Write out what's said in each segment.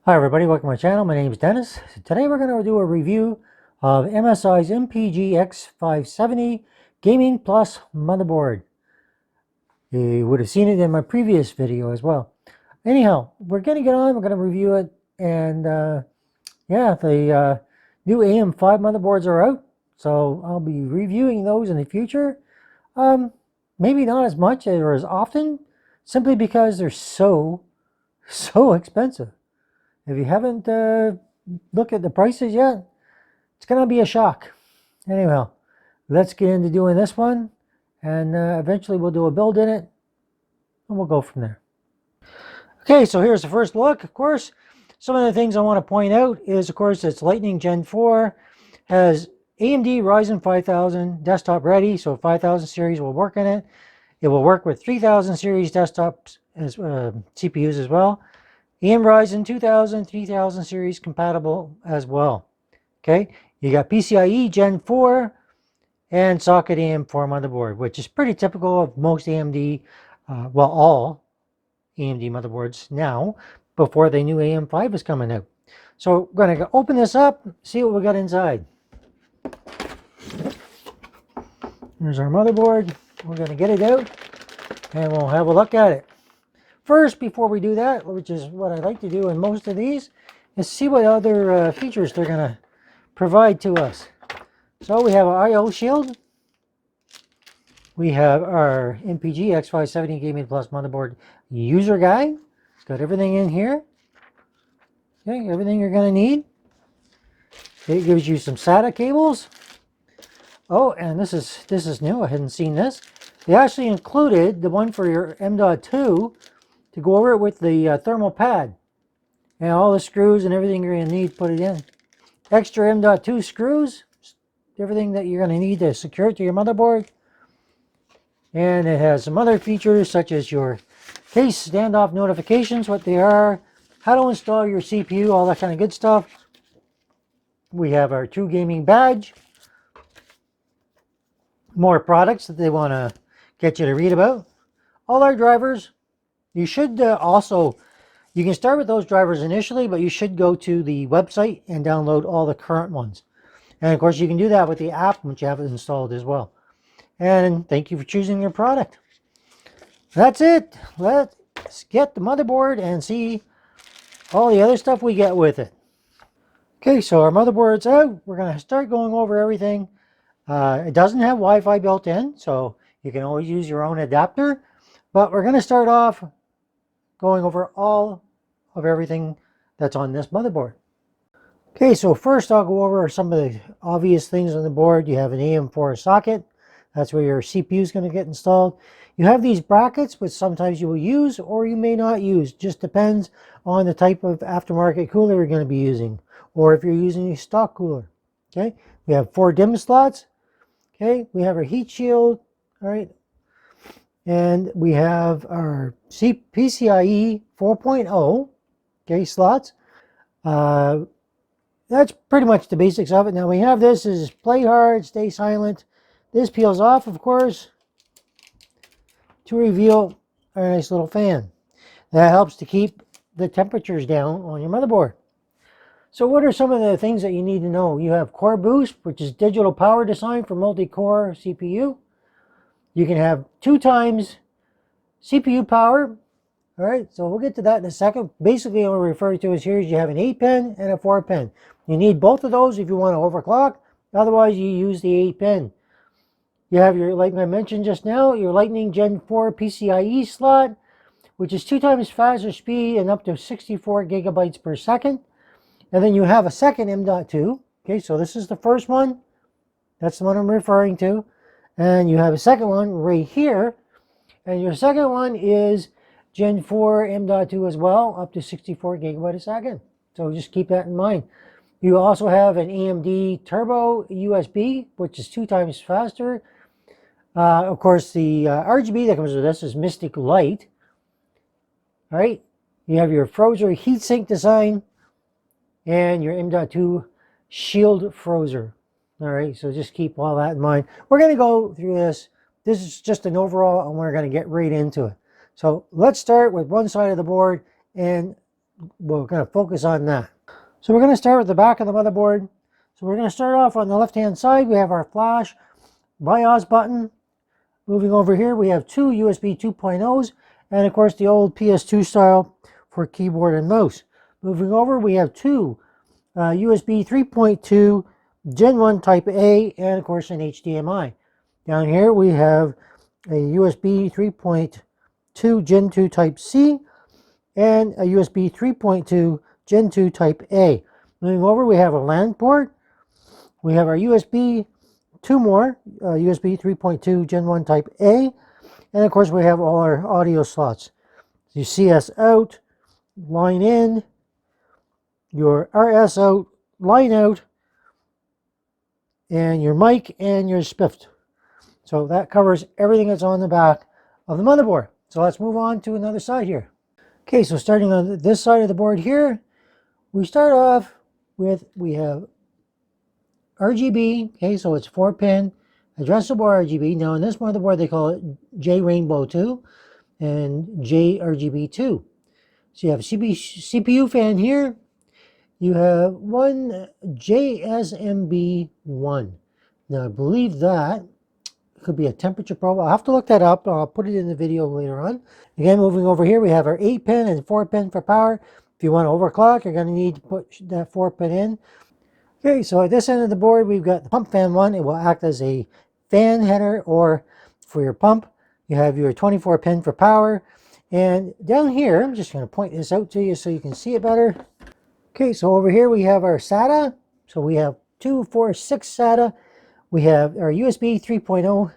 Hi everybody, welcome to my channel. My name is Dennis. Today we're going to do a review of MSI's MPG X570 Gaming Plus motherboard. You would have seen it in my previous video as well. Anyhow, we're going to get on, we're going to review it, and yeah, the new AM5 motherboards are out, so I'll be reviewing those in the future. Maybe not as much or as often, simply because they're so expensive. If you haven't looked at the prices yet, it's going to be a shock. Anyhow, let's get into doing this one, and eventually we'll do a build in it, and we'll go from there. Okay, so here's the first look. Of course, some of the things I want to point out is, of course, it's Lightning Gen 4, has AMD Ryzen 5000 desktop ready, so 5000 series will work in it. It will work with 3000 series desktops as CPUs as well. And Ryzen 2000, 3000 series compatible as well. Okay, you got PCIe Gen 4 and socket AM4 motherboard, which is pretty typical of most AMD, well, all AMD motherboards now, before they knew AM5 was coming out. So we're going to open this up, see what we got inside. Here's our motherboard. We're going to get it out, and we'll have a look at it. First, before we do that, which is what I like to do in most of these, is see what other features they're going to provide to us. So we have our I/O shield. We have our MPG X570 Gaming Plus motherboard user guide. It's got everything in here. Okay, everything you're going to need. It gives you some SATA cables. Oh, and this is new. I hadn't seen this. They actually included the one for your M.2 to go over it with the thermal pad and all the screws and everything you're going to need to put it in. Extra M.2 screws, everything that you're going to need to secure it to your motherboard. And it has some other features such as your case standoff notifications, what they are, how to install your CPU, all that kind of good stuff. We have our True Gaming badge. More products that they want to get you to read about. All our drivers. You should you can start with those drivers initially, but you should go to the website and download all the current ones. And of course, you can do that with the app, which you have it installed as well. And thank you for choosing your product. That's it. Let's get the motherboard and see all the other stuff we get with it. Okay, so our motherboard's out. We're going to start going over everything. It doesn't have Wi-Fi built in, so you can always use your own adapter. But we're going to start off going over all of everything that's on this motherboard. Okay, so first I'll go over some of the obvious things on the board. You have an AM4 socket. That's where your CPU is going to get installed. You have these brackets, which sometimes you will use or you may not use. Just depends on the type of aftermarket cooler you're going to be using, or if you're using a stock cooler. Okay, we have 4 Dimm slots. Okay, we have our heat shield. All right. And we have our PCIe 4.0, okay, slots. That's pretty much the basics of it. Now we have this is play hard, stay silent. This peels off, of course, to reveal our nice little fan. That helps to keep the temperatures down on your motherboard. So what are some of the things that you need to know? You have Core Boost, which is digital power design for multi-core CPU. You can have 2 times CPU power. All right, so we'll get to that in a second. Basically, what we're referring to is here is you have an 8-pin and a 4-pin. You need both of those if you want to overclock. Otherwise, you use the 8-pin. You have your, like I mentioned just now, your Lightning Gen 4 PCIe slot, which is 2 times faster speed and up to 64 gigabytes per second. And then you have a second M.2. Okay, so this is the first one. That's the one I'm referring to. And you have a second one right here. And your second one is Gen 4 M.2 as well, up to 64 gigabyte a second. So just keep that in mind. You also have an AMD Turbo USB, which is 2 times faster. Of course, the RGB that comes with this is Mystic Light. All right. You have your Frozer heatsink design and your M.2 Shield Frozer. All right, so just keep all that in mind. We're going to go through this. This is just an overall, and we're going to get right into it. So let's start with one side of the board and we're going to focus on that. So we're going to start with the back of the motherboard. So we're going to start off on the left-hand side. We have our flash BIOS button. Moving over here, we have two USB 2.0s, and of course the old PS2 style for keyboard and mouse. Moving over, we have two USB 3.2 Gen 1 Type A, and of course an HDMI. Down here we have a USB 3.2 Gen 2 Type C, and a USB 3.2 Gen 2 Type A. Moving over, we have a LAN port. We have our USB, two more, USB 3.2 Gen 1 Type A. And of course, we have all our audio slots. Your CS out, line in, your RS out, line out, and your mic and your spiffed. So that covers everything that's on the back of the motherboard. So let's move on to another side here. Okay, so starting on this side of the board here, we start off with, we have RGB, okay, so it's 4-pin addressable RGB. Now in this motherboard they call it J Rainbow 2 and J RGB 2. So you have CPU fan here. You have one JSMB1. Now I believe that could be a temperature probe. I'll have to look that up. I'll put it in the video later on. Again, moving over here, we have our 8-pin and 4-pin for power. If you want to overclock, you're going to need to put that 4-pin in. Okay, so at this end of the board, we've got the pump fan one. It will act as a fan header or for your pump. You have your 24-pin for power. And down here, I'm just going to point this out to you so you can see it better. Okay, so over here we have our SATA. So we have 2, 4, 6 SATA. We have our USB 3.0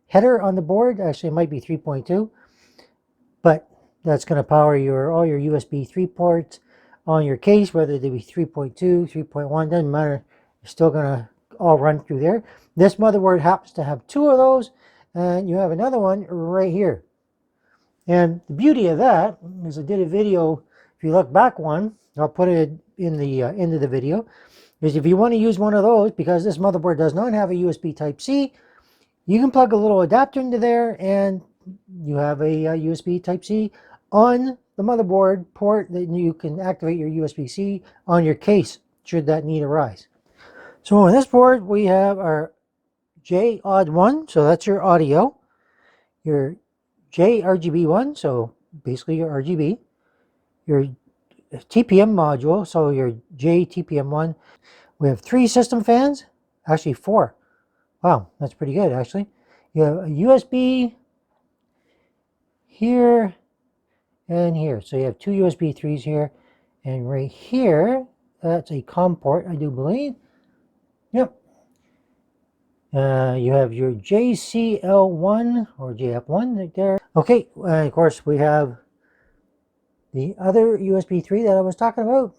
header on the board. Actually, it might be 3.2. But that's going to power all your USB 3 ports on your case, whether they be 3.2, 3.1, doesn't matter. You're still going to all run through there. This motherboard happens to have 2 of those, and you have another one right here. And the beauty of that is I did a video, if you look back one, I'll put it in the end of the video, is if you want to use one of those, because this motherboard does not have a USB Type-C, you can plug a little adapter into there and you have a USB Type-C on the motherboard port that you can activate your USB-C on your case should that need arise. So on this board we have our J-Odd1, so that's your audio, your J-RGB1, so basically your RGB, your TPM module, so your J-TPM1. We have 3 system fans, actually 4. Wow, that's pretty good actually. You have a USB here and here. So you have 2 USB 3s here, and right here, that's a COM port, I do believe. Yep. You have your JCL1 or JF1 right there. Okay, and of course we have the other USB 3 that I was talking about.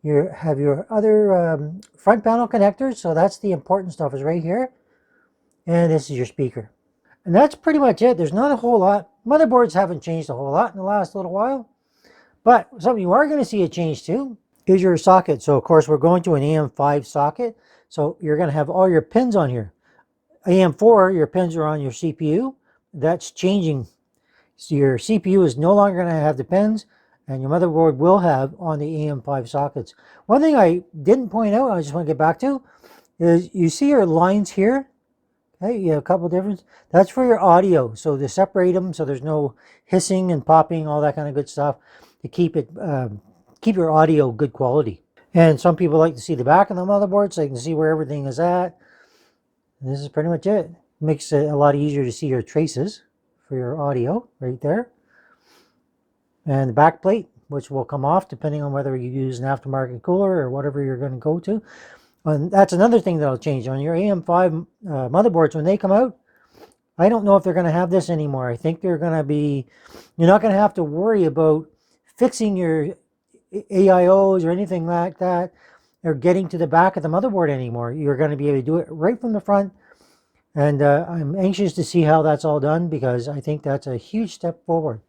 You have your other front panel connectors, so that's the important stuff is right here. And this is your speaker. And that's pretty much it. There's not a whole lot. Motherboards haven't changed a whole lot in the last little while. But something you are going to see a change to is your socket. So of course we're going to an AM5 socket. So you're going to have all your pins on here. AM4, your pins are on your CPU. That's changing. So your CPU is no longer going to have the pins, and your motherboard will have on the AM5 sockets. One thing I didn't point out, I just want to get back to, is you see your lines here. Okay, you have a couple different. That's for your audio. So to separate them, so there's no hissing and popping, all that kind of good stuff, to keep it, keep your audio good quality. And some people like to see the back of the motherboard so they can see where everything is at. And this is pretty much it. Makes it a lot easier to see your traces for your audio right there. And the backplate, which will come off depending on whether you use an aftermarket cooler or whatever you're going to go to. And that's another thing that'll change on your AM5 motherboards when they come out. I don't know if they're going to have this anymore. I think they're going to be, you're not going to have to worry about fixing your AIOs or anything like that, or getting to the back of the motherboard anymore. You're going to be able to do it right from the front. And I'm anxious to see how that's all done, because I think that's a huge step forward.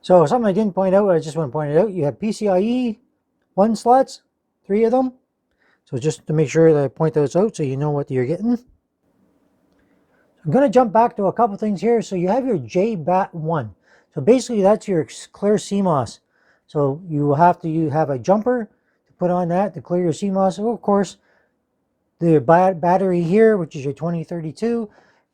So something I didn't point out, I just want to point it out. You have PCIe 1 slots, 3 of them. So just to make sure that I point those out so you know what you're getting. I'm going to jump back to a couple things here. So you have your JBAT1. So basically that's your clear CMOS. So you will have to have a jumper to put on that to clear your CMOS. So of course, the battery here, which is your 2032,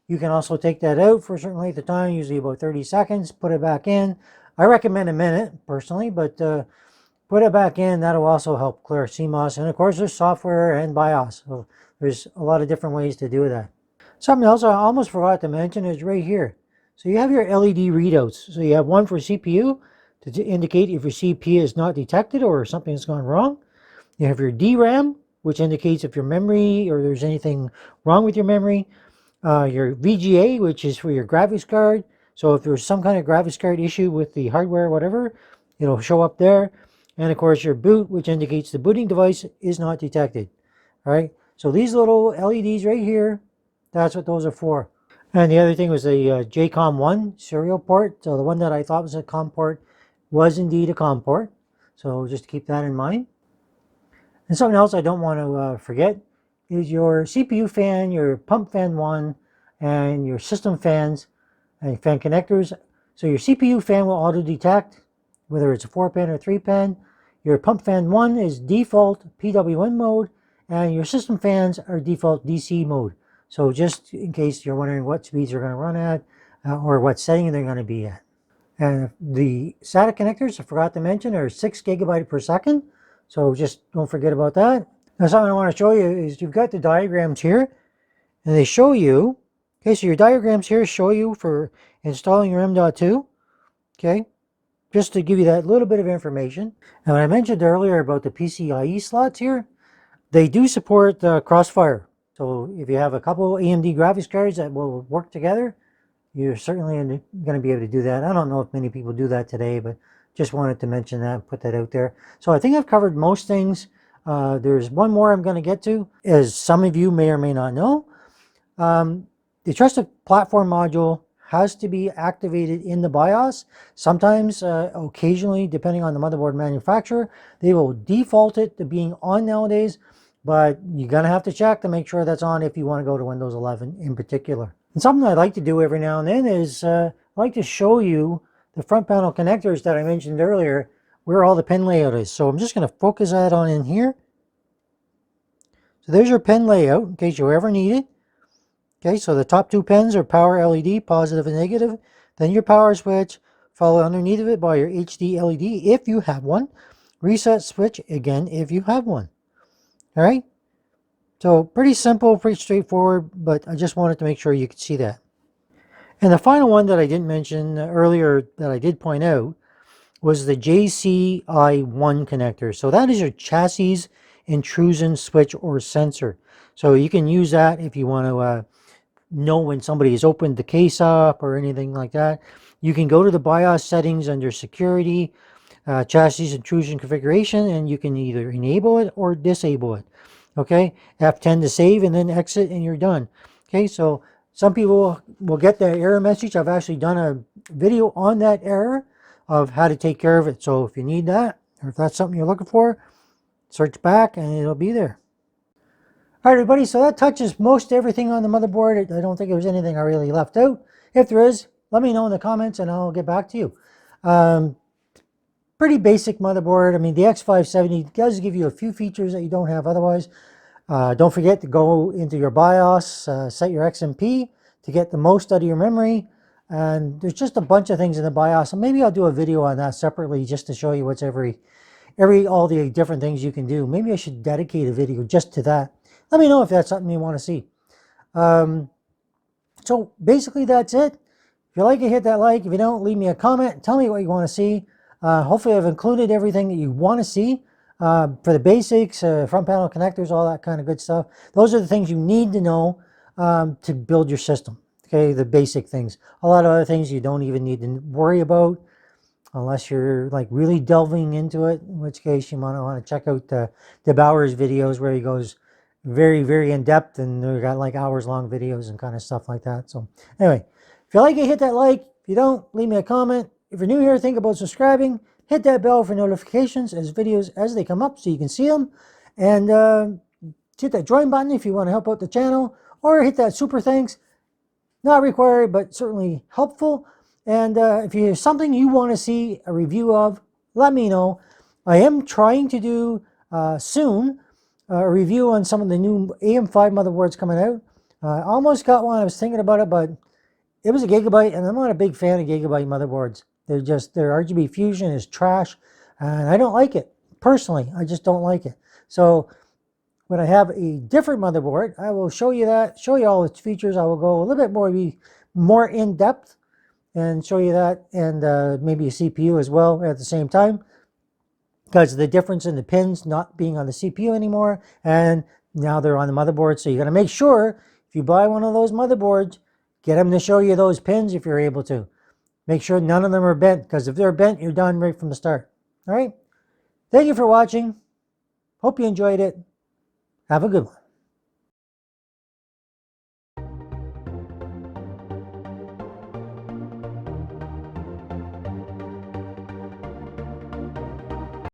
you can also take that out for a certain length of time, usually about 30 seconds, put it back in. I recommend a minute, personally, but put it back in. That'll also help clear CMOS. And of course, there's software and BIOS. So there's a lot of different ways to do that. Something else I almost forgot to mention is right here. So you have your LED readouts. So you have one for CPU to indicate if your CPU is not detected or something's gone wrong. You have your DRAM, which indicates if your memory or there's anything wrong with your memory. Your VGA, which is for your graphics card. So if there's some kind of graphics card issue with the hardware or whatever, it'll show up there. And of course your boot, which indicates the booting device is not detected. All right. So these little LEDs right here, that's what those are for. And the other thing was the JCOM1 serial port. So the one that I thought was a COM port was indeed a COM port. So just keep that in mind. And something else I don't want to forget is your CPU fan, your pump fan 1, and your system fans and fan connectors. So your CPU fan will auto detect whether it's a 4-pin or 3-pin. Your pump fan 1 is default PWM mode, and your system fans are default DC mode. So just in case you're wondering what speeds they're going to run at or what setting they're going to be at. And the SATA connectors, I forgot to mention, are 6 gigabytes per second. So just don't forget about that. Now something I want to show you is you've got the diagrams here, and they show you, okay, so your diagrams here show you for installing your M.2, okay, just to give you that little bit of information. And when I mentioned earlier about the PCIe slots here, they do support Crossfire. So if you have a couple AMD graphics cards that will work together, you're certainly going to be able to do that. I don't know if many people do that today, but just wanted to mention that, put that out there. So I think I've covered most things. There's one more I'm going to get to, as some of you may or may not know. The Trusted Platform module has to be activated in the BIOS. Sometimes, occasionally, depending on the motherboard manufacturer, they will default it to being on nowadays, but you're going to have to check to make sure that's on if you want to go to Windows 11 in particular. And something I like to do every now and then is I like to show you the front panel connectors that I mentioned earlier, where all the pin layout is. So I'm just going to focus that on in here. So there's your pin layout in case you ever need it. Okay, so the top 2 pins are power LED, positive and negative. Then your power switch, followed underneath of it by your HD LED if you have one. Reset switch, again, if you have one. All right? So pretty simple, pretty straightforward, but I just wanted to make sure you could see that. And the final one that I didn't mention earlier that I did point out was the JCI1 connector. So that is your chassis intrusion switch or sensor. So you can use that if you want to know when somebody has opened the case up or anything like that. You can go to the BIOS settings under security, chassis intrusion configuration, and you can either enable it or disable it. Okay, F10 to save and then exit and you're done. Okay, so some people will get that error message. I've actually done a video on that error of how to take care of it. So if you need that, or if that's something you're looking for, search back and it'll be there. All right, everybody, so that touches most everything on the motherboard. I don't think there was anything I really left out. If there is, let me know in the comments and I'll get back to you. Pretty basic motherboard. I mean, the X570 does give you a few features that you don't have otherwise. Don't forget to go into your BIOS, set your XMP to get the most out of your memory. And there's just a bunch of things in the BIOS. And maybe I'll do a video on that separately just to show you what's all the different things you can do. Maybe I should dedicate a video just to that. Let me know if that's something you want to see. So basically that's it. If you like it, hit that like. If you don't, leave me a comment. Tell me what you want to see. Hopefully I've included everything that you want to see for the basics, front panel connectors, all that kind of good stuff. Those are the things you need to know to build your system. Okay, the basic things. A lot of other things you don't even need to worry about unless you're like really delving into it, in which case you might want to check out Debauer's videos where he goes very, very in depth, and they've got like hours long videos and kind of stuff like that. So anyway, if you like it, hit that like. If you don't, leave me a comment. If you're new here, think about subscribing. Hit that bell for notifications as videos as they come up so you can see them. And hit that join button if you want to help out the channel, or hit that super thanks. Not required, but certainly helpful. And if there's something you want to see a review of, let me know. I am trying to do soon a review on some of the new AM5 motherboards coming out. I almost got one. I was thinking about it, but it was a Gigabyte, and I'm not a big fan of Gigabyte motherboards. Their RGB fusion is trash, and I don't like it. Personally, I just don't like it. So when I have a different motherboard, I will show you that, show you all its features. I will go a little bit more in depth and show you that, and maybe a CPU as well at the same time, because of the difference in the pins not being on the CPU anymore, and now they're on the motherboard. So you got to make sure if you buy one of those motherboards, get them to show you those pins if you're able to. Make sure none of them are bent, because if they're bent, you're done right from the start. All right? Thank you for watching. Hope you enjoyed it. Have a good one.